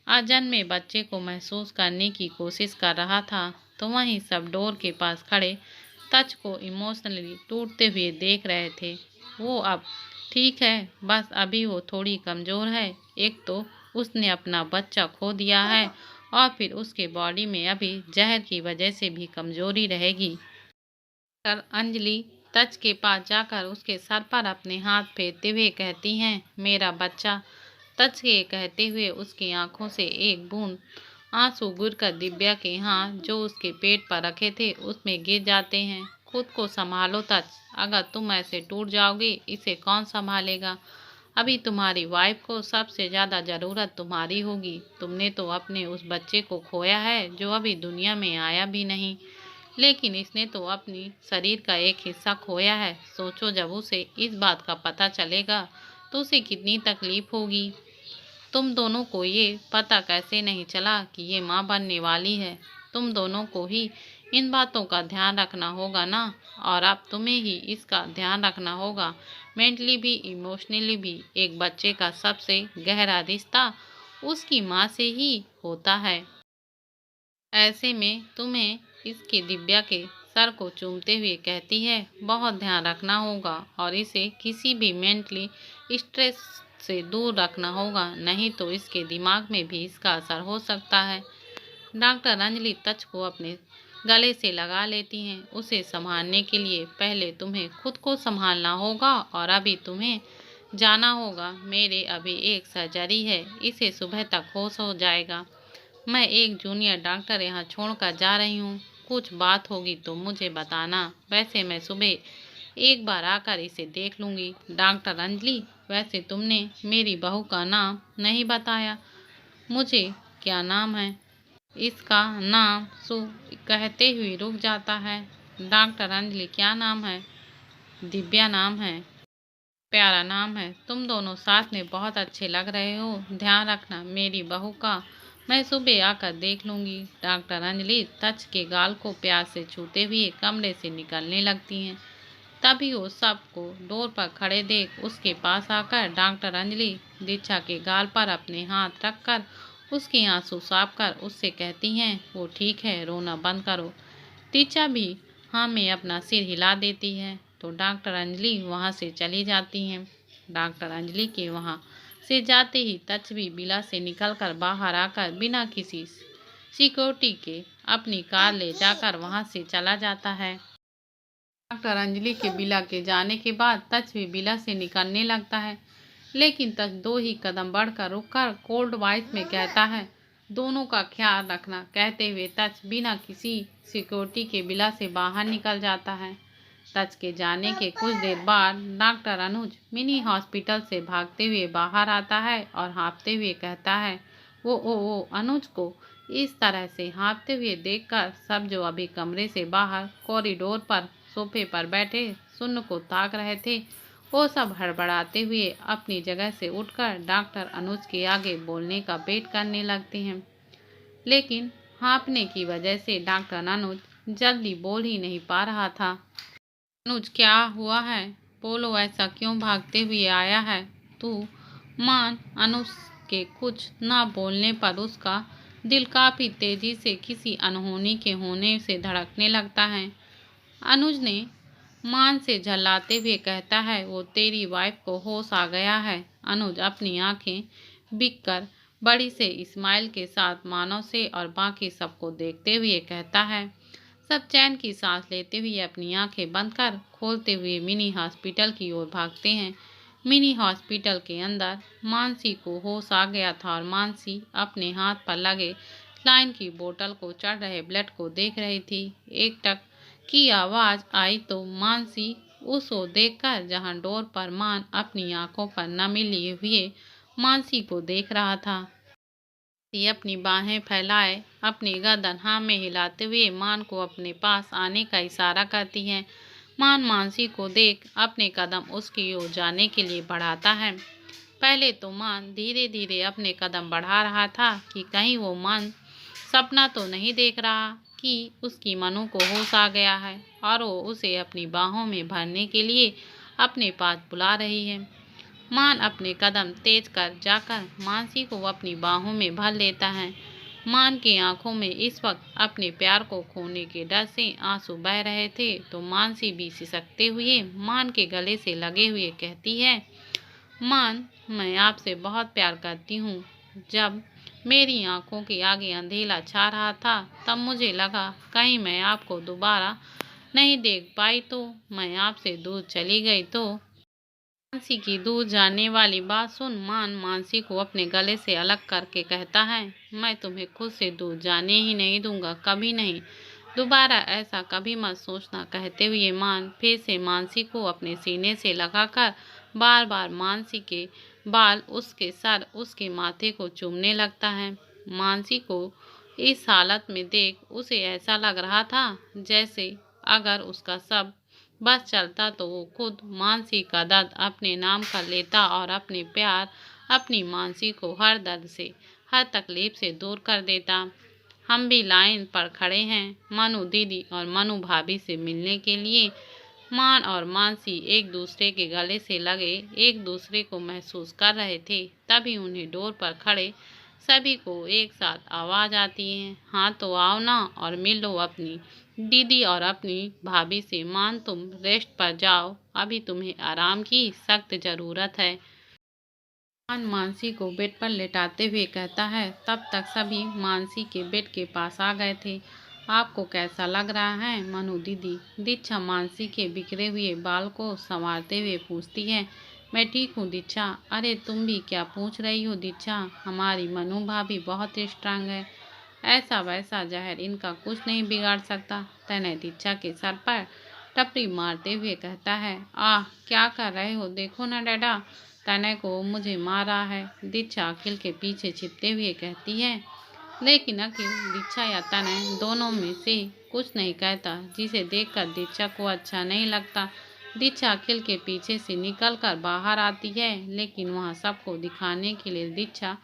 अजन्मे बच्चे को महसूस करने की कोशिश कर रहा था, तो वहीं सब डोर के पास खड़े तच को इमोशनली टूटते हुए देख रहे थे। वो अब ठीक है, बस अभी वो थोड़ी कमज़ोर है। एक तो उसने अपना बच्चा खो दिया है और फिर उसके बॉडी में अभी जहर की वजह से भी कमज़ोरी रहेगी। अंजलि तच के पास जाकर उसके सर पर अपने हाथ फेरते हुए कहती हैं, मेरा बच्चा। तच के कहते हुए उसकी आंखों से एक बूंद आंसू गिरकर दिव्या के हाथ जो उसके पेट पर रखे थे उसमें गिर जाते हैं। खुद को संभालो तच, अगर तुम ऐसे टूट जाओगे इसे कौन संभालेगा। अभी तुम्हारी वाइफ को सबसे ज़्यादा ज़रूरत तुम्हारी होगी। तुमने तो अपने उस बच्चे को खोया है जो अभी दुनिया में आया भी नहीं, लेकिन इसने तो अपनी शरीर का एक हिस्सा खोया है। सोचो जब उसे इस बात का पता चलेगा तो उसे कितनी तकलीफ होगी। तुम दोनों को ये पता कैसे नहीं चला कि ये माँ बनने वाली है? तुम दोनों को ही इन बातों का ध्यान रखना होगा ना, और अब तुम्हें ही इसका ध्यान रखना होगा, मेंटली भी इमोशनली भी। एक बच्चे का सबसे गहरा रिश्ता उसकी माँ से ही होता है। ऐसे में तुम्हें इसकी दिव्या के सर को चूमते हुए कहती है, बहुत ध्यान रखना होगा और इसे किसी भी मेंटली स्ट्रेस से दूर रखना होगा, नहीं तो इसके दिमाग में भी इसका असर हो सकता है। डॉक्टर अंजलि तच को अपने गले से लगा लेती हैं। उसे संभालने के लिए पहले तुम्हें खुद को संभालना होगा और अभी तुम्हें जाना होगा। मेरे अभी एक सर्जरी है, इसे सुबह तक होश हो जाएगा। मैं एक जूनियर डॉक्टर यहाँ छोड़कर जा रही हूँ। कुछ बात होगी तो मुझे बताना। वैसे मैं सुबह एक बार आकर इसे देख लूँगी। डॉक्टर अंजलि, वैसे तुमने मेरी बहू का नाम नहीं बताया। मुझे क्या नाम है? इसका नाम सु कहते हुए रुक जाता है। डॉक्टर अंजलि, क्या नाम है? दिव्या नाम है। प्यारा नाम है। तुम दोनों साथ में बहुत अच्छे लग रहे हो। ध्यान रखना मेरी बहू का। मैं सुबह आकर देख लूँगी। डॉक्टर अंजलि तच के गाल को प्यार से छूते हुए कमरे से निकलने लगती हैं। तभी वो सबको डोर पर खड़े देख उसके पास आकर डॉक्टर अंजलि दीक्षा के गाल पर अपने हाथ रखकर उसके आंसू साफ कर उससे कहती हैं, वो ठीक है, रोना बंद करो। दीक्षा भी हाँ में अपना सिर हिला देती है तो डॉक्टर अंजलि वहाँ से चली जाती हैं। डॉक्टर अंजलि के वहाँ से जाते ही तच भी बिला से निकलकर बाहर आकर बिना किसी सिक्योरिटी के अपनी कार ले जाकर वहाँ से चला जाता है। डॉक्टर अंजलि के बिला के जाने के बाद तच भी बिला से निकलने लगता है, लेकिन तच 2 ही कदम बढ़कर रुककर कोल्ड वॉइस में कहता है, दोनों का ख्याल रखना। कहते हुए तच बिना किसी सिक्योरिटी के बिला से बाहर निकल जाता है। तच के जाने के कुछ देर बाद डॉक्टर अनुज मिनी हॉस्पिटल से भागते हुए बाहर आता है और हाँफते हुए कहता है, वो अनुज को इस तरह से हाँफते हुए देखकर सब जो अभी कमरे से बाहर कॉरिडोर पर सोफे पर बैठे सुन्न को ताक रहे थे, वो सब हड़बड़ाते हुए अपनी जगह से उठकर डॉक्टर अनुज के आगे बोलने का वेट करने लगते हैं। लेकिन हाँफने की वजह से डॉक्टर अनुज जल्दी बोल ही नहीं पा रहा था। अनुज, क्या हुआ है? बोलो, ऐसा क्यों भागते हुए आया है तू? मान अनुज के कुछ ना बोलने पर उसका दिल काफी तेजी से किसी अनहोनी के होने से धड़कने लगता है। अनुज ने मान से झल्लाते हुए कहता है, वो तेरी वाइफ को होश आ गया है। अनुज अपनी आंखें बिककर बड़ी से स्माइल के साथ मानव से और बाकी सबको देखते हुए कहता है। सब चैन की सांस लेते हुए अपनी आंखें बंद कर खोलते हुए मिनी हॉस्पिटल की ओर भागते हैं। मिनी हॉस्पिटल के अंदर मानसी को होश आ गया था और मानसी अपने हाथ पर लगे लाइन की बोतल को चढ़ रहे ब्लड को देख रही थी। एक टक की आवाज आई तो मानसी उस ओर देखकर जहां डोर पर मान अपनी आंखों पर नमी लिए हुए मानसी को देख रहा था। ये अपनी बाहें फैलाए अपनी गर्दन हाँ में हिलाते हुए मान को अपने पास आने का इशारा करती है। मान मानसी को देख अपने कदम उसकी ओर जाने के लिए बढ़ाता है। पहले तो मान धीरे धीरे अपने कदम बढ़ा रहा था कि कहीं वो मान सपना तो नहीं देख रहा कि उसकी मनु को होश आ गया है और वो उसे अपनी बाहों में भरने के लिए अपने पास बुला रही है। मान अपने कदम तेज कर जाकर मानसी को अपनी बाहों में भर लेता है। मान की आंखों में इस वक्त अपने प्यार को खोने के डर से आंसू बह रहे थे तो मानसी भी सिसकते हुए मान के गले से लगे हुए कहती है, मान, मैं आपसे बहुत प्यार करती हूँ। जब मेरी आंखों के आगे अंधेरा छा रहा था तब मुझे लगा कहीं मैं आपको दोबारा नहीं देख पाई तो मैं आपसे दूर चली गई तो। मानसी की दूर जाने वाली बात सुन मान मानसी को अपने गले से अलग करके कहता है, मैं तुम्हें खुद से दूर जाने ही नहीं दूंगा, कभी नहीं, दोबारा ऐसा कभी मत सोचना। कहते हुए मान फिर से मानसी को अपने सीने से लगाकर बार बार मानसी के बाल, उसके सर, उसके माथे को चूमने लगता है। मानसी को इस हालत में देख उसे ऐसा लग रहा था जैसे अगर उसका सब बस चलता तो वो खुद मानसी का दर्द अपने नाम कर लेता और अपने प्यार अपनी मानसी को हर दर्द से, हर तकलीफ से दूर कर देता। हम भी लाइन पर खड़े हैं मनु दीदी और मनु भाभी से मिलने के लिए। मान और मानसी एक दूसरे के गले से लगे एक दूसरे को महसूस कर रहे थे। तभी उन्हें डोर पर खड़े सभी को एक साथ आवाज आती है, हाँ तो आओ ना और मिलो अपनी दीदी और अपनी भाभी से। मान तुम रेस्ट पर जाओ, अभी तुम्हें आराम की सख्त जरूरत है। मान मानसी को बेड पर लेटाते हुए कहता है। तब तक सभी मानसी के बेड के पास आ गए थे। आपको कैसा लग रहा है मनु दीदी? दीक्षा मानसी के बिखरे हुए बाल को संवारते हुए पूछती है। मैं ठीक हूँ दीक्षा। अरे तुम भी क्या पूछ रही हो दीक्षा, हमारी मनु भाभी बहुत स्ट्रांग है, ऐसा वैसा जहर इनका कुछ नहीं बिगाड़ सकता। तनय दीक्षा के सर पर टपरी मारते हुए कहता है। आह क्या कर रहे हो, देखो ना डैडा, तनय को मुझे मारा है। दीक्षा अखिल के पीछे छिपते हुए कहती है। लेकिन अखिल दीक्षा या तनय दोनों में से कुछ नहीं कहता, जिसे देखकर दीक्षा को अच्छा नहीं लगता। दीक्षा अखिल के पीछे से निकलकर बाहर आती है, लेकिन वहाँ सबको दिखाने के लिए दीक्षा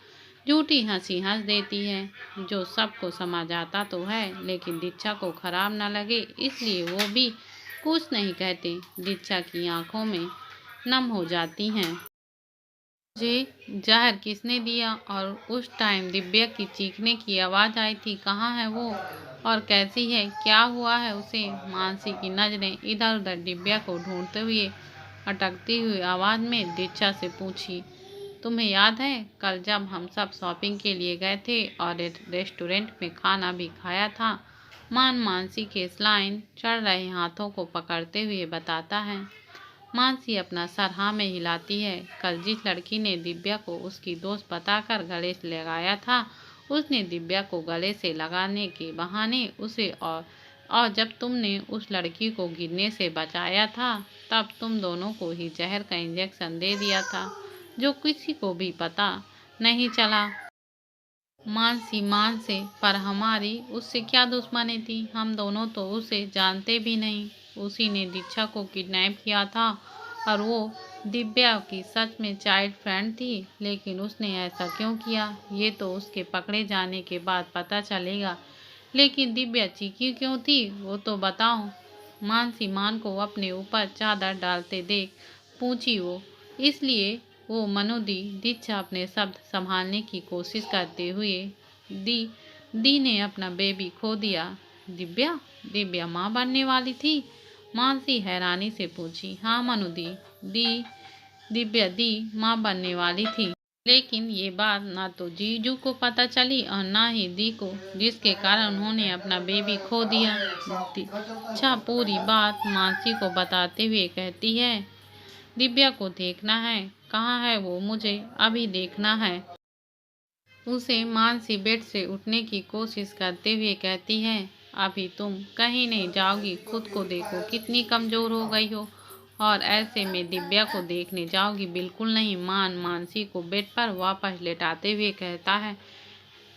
झूठी हंसी हंस देती है, जो सबको समझ आता तो है, लेकिन दीक्षा को खराब न लगे इसलिए वो भी कुछ नहीं कहते। दीक्षा की आंखों में नम हो जाती हैं। मुझे जहर किसने दिया? और उस टाइम दिव्या की चीखने की आवाज़ आई थी, कहाँ है वो और कैसी है, क्या हुआ है उसे? मानसी की नज़रें इधर उधर दिव्या को ढूंढते हुए अटकती हुई आवाज़ में दीक्षा से पूछी। तुम्हें याद है कल जब हम सब शॉपिंग के लिए गए थे और रेस्टोरेंट में खाना भी खाया था? मान मानसी के स्लाइन चढ़ रहे हाथों को पकड़ते हुए बताता है। मानसी अपना सर हाँ में हिलाती है। कल जिस लड़की ने दिव्या को उसकी दोस्त बताकर गले से लगाया था, उसने दिव्या को गले से लगाने के बहाने उसे और जब तुमने उस लड़की को गिरने से बचाया था, तब तुम दोनों को ही जहर का इंजेक्शन दे दिया था, जो किसी को भी पता नहीं चला। मानसी मान से, पर हमारी उससे क्या दुश्मनी थी? हम दोनों तो उसे जानते भी नहीं। उसी ने दीक्षा को किडनैप किया था और वो दिव्या की सच में चाइल्ड फ्रेंड थी। लेकिन उसने ऐसा क्यों किया, ये तो उसके पकड़े जाने के बाद पता चलेगा। लेकिन दिव्या चीखी क्यों थी, वो तो बताओ। मानसी मान को अपने ऊपर चादर डालते देख पूछी वो। इसलिए वो मनोदी दीक्षा अपने शब्द संभालने की कोशिश करते हुए। दी ने अपना बेबी खो दिया। दिव्या दिव्या माँ बनने वाली थी? मानसी हैरानी से पूछी। हाँ मनुदी, दिव्या दी माँ बनने वाली थी, लेकिन ये बात ना तो जीजू को पता चली और ना ही दी को, जिसके कारण उन्होंने अपना बेबी खो दिया। अच्छा पूरी बात मानसी को बताते हुए कहती है। दिव्या को देखना है, कहाँ है वो, मुझे अभी देखना है उसे। मानसी बेड से उठने की कोशिश करते हुए कहती है। अभी तुम कहीं नहीं जाओगी, खुद को देखो कितनी कमजोर हो गई हो, और ऐसे में दिव्या को देखने जाओगी? बिल्कुल नहीं। मानसी को बेड पर वापस लेटाते हुए कहता है।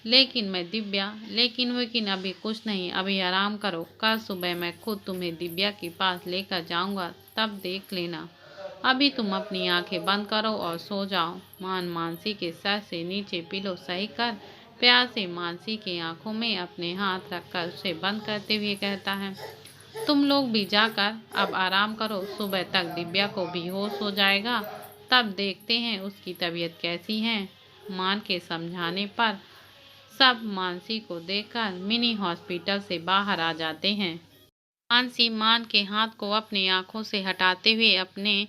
लेकिन मैं दिव्या, लेकिन अभी कुछ नहीं, अभी आराम करो। कल सुबह मैं खुद तुम्हें दिव्या के पास लेकर जाऊंगा, तब देख लेना। अभी तुम अपनी आंखें बंद करो और सो जाओ। मानसी के सर से नीचे पिलो सही कर प्यार से मानसी की आंखों में अपने हाथ रखकर उसे बंद करते हुए कहता है। तुम लोग भी जाकर अब आराम करो, सुबह तक दिव्या को भी होश हो जाएगा, तब देखते हैं उसकी तबीयत कैसी है। मान के समझाने पर सब मानसी को देखकर मिनी हॉस्पिटल से बाहर आ जाते हैं। मानसी मान के हाथ को अपनी आंखों से हटाते हुए अपने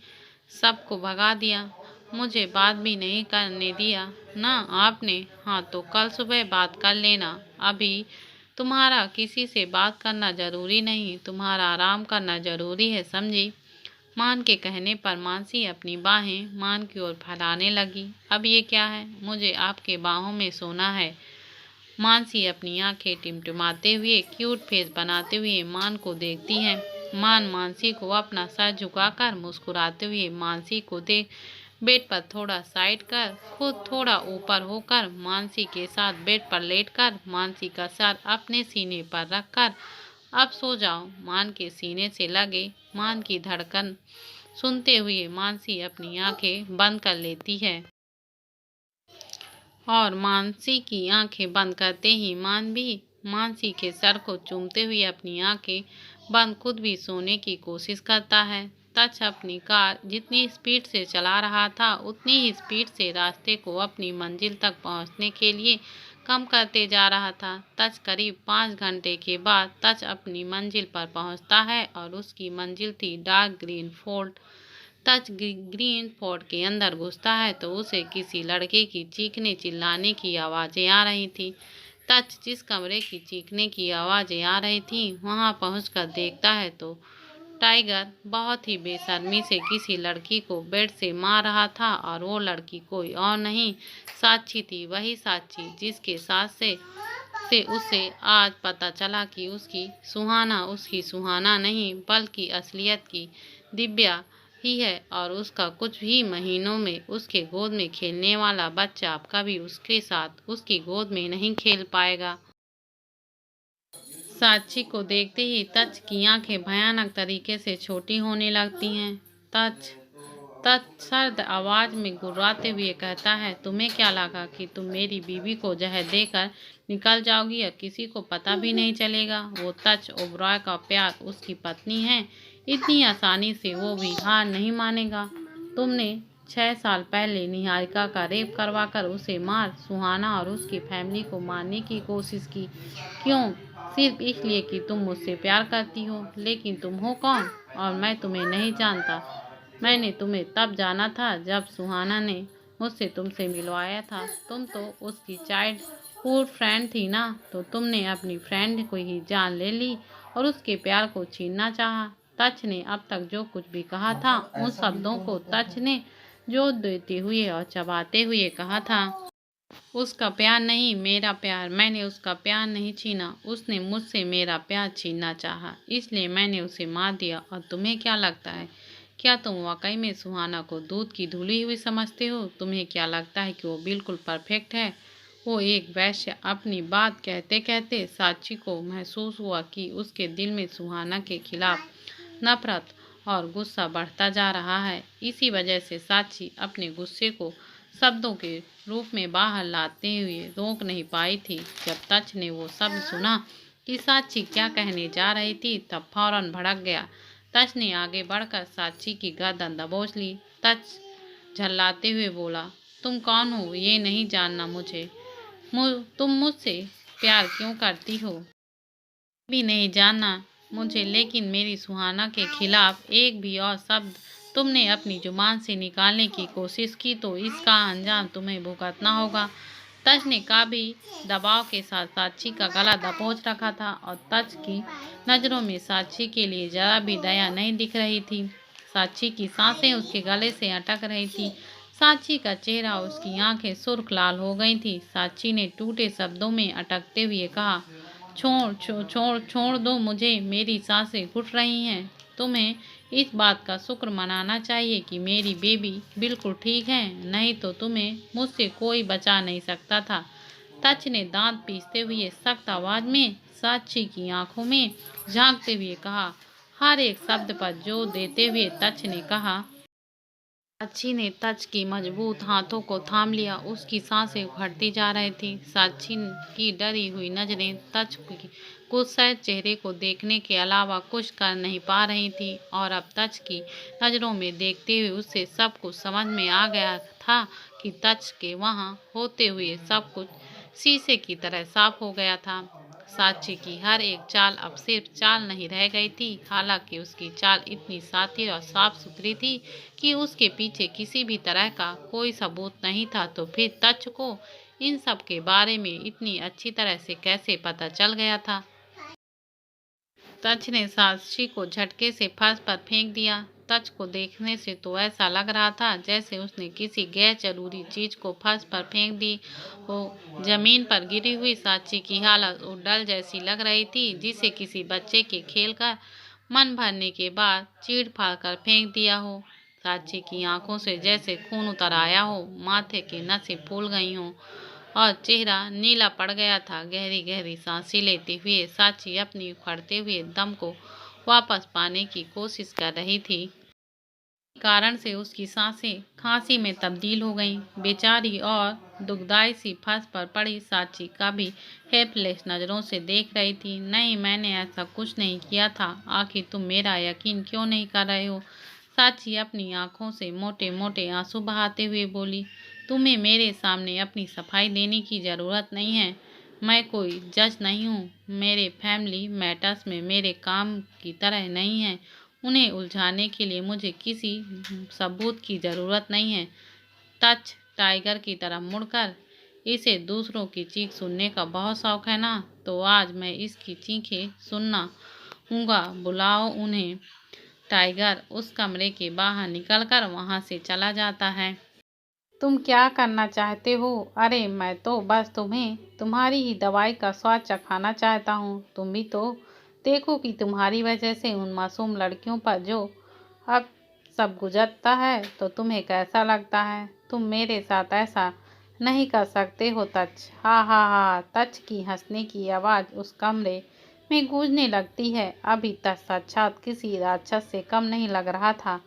सबको भगा दिया। मुझे बात भी नहीं करने दिया ना आपने? हाँ तो कल सुबह बात कर लेना। अभी तुम्हारा किसी से बात करना जरूरी नहीं, तुम्हारा आराम करना जरूरी है, समझी? मान के कहने पर मानसी अपनी बाहें मान की ओर फैलाने लगी। अब ये क्या है, मुझे आपके बाहों में सोना है। मानसी अपनी आंखें टिमटिमाते हुए क्यूट फेस बनाते हुए मान को देखती है। मानसी को अपना सर झुकाकर मुस्कुराते हुए मानसी को देख बेड पर थोड़ा साइड कर खुद थोड़ा ऊपर होकर मानसी के साथ बेड पर लेटकर मानसी का सर अपने सीने पर रखकर अब सो जाओ मान के सीने से लगे मान की धड़कन सुनते हुए मानसी अपनी आंखें बंद कर लेती है। और मानसी की आंखें बंद करते ही मानसी के सर को चूमते हुए अपनी आंखें बंद खुद भी सोने की कोशिश करता है। तच अपनी कार जितनी स्पीड से चला रहा था उतनी ही स्पीड से रास्ते को अपनी मंजिल तक पहुंचने के लिए कम करते जा रहा था। तच करीब 5 घंटे के बाद तच अपनी मंजिल पर पहुंचता है और उसकी मंजिल थी डार्क ग्रीन फोर्ट। तच ग्रीन फोर्ट के अंदर घुसता है तो उसे किसी लड़के की चीखने चिल्लाने की आवाज़ें आ रही थी। तच जिस कमरे की चीखने की आवाज़ें आ रही थी वहां पहुंचकर देखता है तो टाइगर बहुत ही बेशर्मी से किसी लड़की को बेड से मार रहा था और वो लड़की कोई और नहीं साक्षी थी। वही साक्षी जिसके साथ से उसे आज पता चला कि उसकी सुहाना नहीं बल्कि असलियत की दिव्या ही है और उसका कुछ ही महीनों में उसके गोद में खेलने वाला बच्चा अब कभी उसके साथ उसकी गोद में नहीं खेल पाएगा। साक्षी को देखते ही तच की आंखें भयानक तरीके से छोटी होने लगती हैं। तच तच सर्द आवाज में गुर्राते हुए कहता है, तुम्हें क्या लगा कि तुम मेरी बीवी को जहर देकर निकल जाओगी और किसी को पता भी नहीं चलेगा? वो तच ओबरॉय का प्यार उसकी पत्नी है, इतनी आसानी से वो भी हार नहीं मानेगा। तुमने 6 साल पहले निहारिका का रेप करवाकर उसे मार सुहाना और उसकी फैमिली को मारने की कोशिश की। क्यों? सिर्फ इसलिए कि तुम मुझसे प्यार करती हो। लेकिन तुम हो कौन? और मैं तुम्हें नहीं जानता। मैंने तुम्हें तब जाना था जब सुहाना ने मुझसे तुमसे मिलवाया था। तुम तो उसकी चाइल्डहुड फ्रेंड थी ना, तो तुमने अपनी फ्रेंड को ही जान ले ली और उसके प्यार को छीनना चाहा। तच ने अब तक जो कुछ भी कहा था उन शब्दों को तच ने जोर देते हुए और चबाते हुए कहा था। उसका प्यार नहीं, मेरा प्यार। मैंने उसका प्यार नहीं छीना, उसने मुझसे मेरा प्यार छीनना चाहा, इसलिए मैंने उसे मार दिया। और तुम्हें क्या लगता है, क्या तुम वाकई में सुहाना को दूध की धुली हुई समझते हो? तुम्हें क्या लगता है कि वो बिल्कुल परफेक्ट है? वो एक वैश्य। अपनी बात कहते कहते साक्षी को महसूस हुआ कि उसके दिल में सुहाना के खिलाफ नफरत और गुस्सा बढ़ता जा रहा है। इसी वजह से साक्षी अपने गुस्से को शब्दों के रूप में बाहर लाते हुए रोक नहीं पाई थी। जब तच ने वो शब्द सुना कि साक्षी क्या कहने जा रही थी तब फौरन भड़क गया। तच ने आगे बढ़कर साक्षी की गर्दन दबोच ली। तच झल्लाते हुए बोला, तुम कौन हो ये नहीं जानना मुझे। तुम मुझसे प्यार क्यों करती हो भी नहीं जानना मुझे, लेकिन मेरी सुहाना के खिलाफ एक भी और शब्द तुमने अपनी जुबान से निकालने की कोशिश की तो इसका अंजाम तुम्हें भुगतना होगा। तच ने काफी दबाव के साथ साक्षी का गला दबोच रखा था और तच की नजरों में साक्षी के लिए जरा भी दया नहीं दिख रही थी। साक्षी की सांसें उसके गले से अटक रही थी। साक्षी का चेहरा, उसकी आंखें सुर्ख लाल हो गई थी। साक्षी ने टूटे शब्दों में अटकते हुए कहा, छोड़ दो मुझे, मेरी सांसें घुट रही हैं। तुम्हें इस बात का शुक्र मनाना चाहिए कि मेरी बेबी बिल्कुल ठीक है, नहीं तो तुम्हें मुझसे कोई बचा नहीं सकता था। तच ने दांत पीसते हुए सख्त आवाज में साक्षी की आंखों में झांकते हुए कहा। हर एक शब्द पर जोर देते हुए तच ने कहा। साक्षी ने तच की मजबूत हाथों को थाम लिया। उसकी सांसें उखड़ती जा रही थी। साक्षी की डरी हुई नजरें तच की गुस्सैल चेहरे को देखने के अलावा कुछ कर नहीं पा रही थी और अब तच की नजरों में देखते हुए उसे सब कुछ समझ में आ गया था कि तच के वहां होते हुए सब कुछ शीशे की तरह साफ हो गया था। साक्षी की हर एक चाल अब सिर्फ चाल नहीं रह गई थी। हालांकि उसकी चाल इतनी साथी और साफ सुथरी थी कि उसके पीछे किसी भी तरह का कोई सबूत नहीं था, तो फिर तच को इन सब के बारे में इतनी अच्छी तरह से कैसे पता चल गया था? तच ने साक्षी को झटके से फर्श पर फेंक दिया। तच को देखने से तो ऐसा लग रहा था जैसे उसने किसी गैर जरूरी चीज को फर्श पर फेंक दी हो। जमीन पर गिरी हुई साक्षी की हालत उस डल जैसी लग रही थी जिसे किसी बच्चे के खेल कर मन भरने के बाद चीड़ फाड़ कर फेंक दिया हो। साक्षी की आंखों से जैसे खून उतर आया हो, माथे की नसें फूल गई हों और चेहरा नीला पड़ गया था। गहरी गहरी सांसें लेते हुए साक्षी अपनी उखड़ते हुए दम को वापस पाने की कोशिश कर रही थी। कारण से उसकी सांसें खांसी में तब्दील हो गईं। बेचारी और दुखदाई सी फर्श पर पड़ी साची कभी हेल्पलेस नज़रों से देख रही थी। नहीं, मैंने ऐसा कुछ नहीं किया था। आखिर तुम मेरा यकीन क्यों नहीं कर रहे हो? साची अपनी आंखों से मोटे मोटे आंसू बहाते हुए बोली, तुम्हें मेरे सामने अपनी सफाई देने की ज़रूरत नहीं है। मैं कोई जज नहीं हूँ। मेरे फैमिली मैटर्स में मेरे काम की तरह नहीं है। उन्हें उलझाने के लिए मुझे किसी सबूत की ज़रूरत नहीं है। तच टाइगर की तरफ मुड़कर, इसे दूसरों की चीख सुनने का बहुत शौक है ना, तो आज मैं इसकी चीखें सुनना हूँगा। बुलाओ उन्हें। टाइगर उस कमरे के बाहर निकलकर वहाँ से चला जाता है। तुम क्या करना चाहते हो? अरे मैं तो बस तुम्हें तुम्हारी ही दवाई का स्वाद चखाना चाहता हूँ। तुम भी तो देखो कि तुम्हारी वजह से उन मासूम लड़कियों पर जो अब सब गुजरता है तो तुम्हें कैसा लगता है। तुम मेरे साथ ऐसा नहीं कर सकते हो तच। हा हा हा। तच की हंसने की आवाज़ उस कमरे में गूंजने लगती है। अभी तक साक्षात किसी राक्षस से कम नहीं लग रहा था।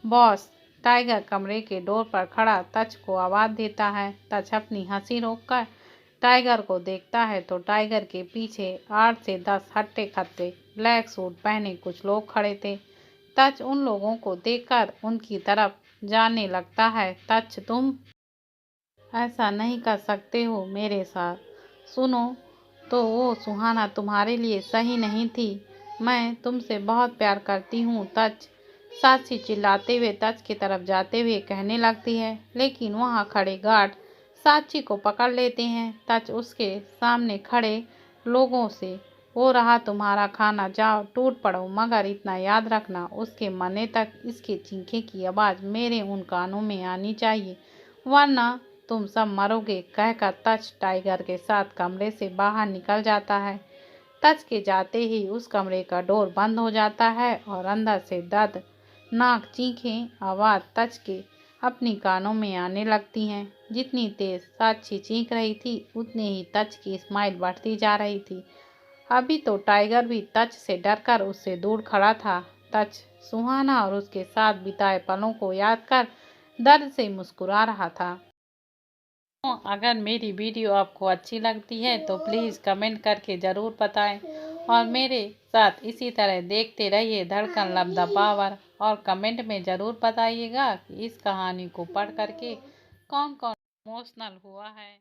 बॉस। टाइगर कमरे के डोर पर खड़ा तच को आवाज़ देता है। तच अपनी हंसी रोककर टाइगर को देखता है तो टाइगर के पीछे 8 से 10 हट्टे खट्टे ब्लैक सूट पहने कुछ लोग खड़े थे। तच उन लोगों को देखकर उनकी तरफ जाने लगता है। तच, तुम ऐसा नहीं कर सकते हो मेरे साथ। सुनो तो वो सुहाना तुम्हारे लिए सही नहीं थी। मैं तुमसे बहुत प्यार करती हूँ तच। साक्षी चिल्लाते हुए तच की तरफ जाते हुए कहने लगती है, लेकिन वहाँ खड़े गार्ड साक्षी को पकड़ लेते हैं। तच उसके सामने खड़े लोगों से, हो रहा तुम्हारा खाना, जाओ टूट पड़ो, मगर इतना याद रखना उसके मरने तक इसके चीखे की आवाज़ मेरे उन कानों में आनी चाहिए, वरना तुम सब मरोगे। कहकर तच टाइगर के साथ कमरे से बाहर निकल जाता है। तच के जाते ही उस कमरे का डोर बंद हो जाता है और अंदर से दर्दनाक चीखें आवाज़ तच के अपनी कानों में आने लगती हैं। जितनी तेज साक्षी चीख रही थी उतनी ही तच की स्माइल बढ़ती जा रही थी। अभी तो टाइगर भी तच से डरकर उससे दूर खड़ा था। तच सुहाना और उसके साथ बिताए पलों को याद कर दर्द से मुस्कुरा रहा था। अगर मेरी वीडियो आपको अच्छी लगती है तो प्लीज़ कमेंट करके ज़रूर बताएं और मेरे साथ इसी तरह देखते रहिए धड़कन लव द पावर। और कमेंट में ज़रूर बताइएगा कि इस कहानी को पढ़ करके कौन कौन इमोशनल हुआ है।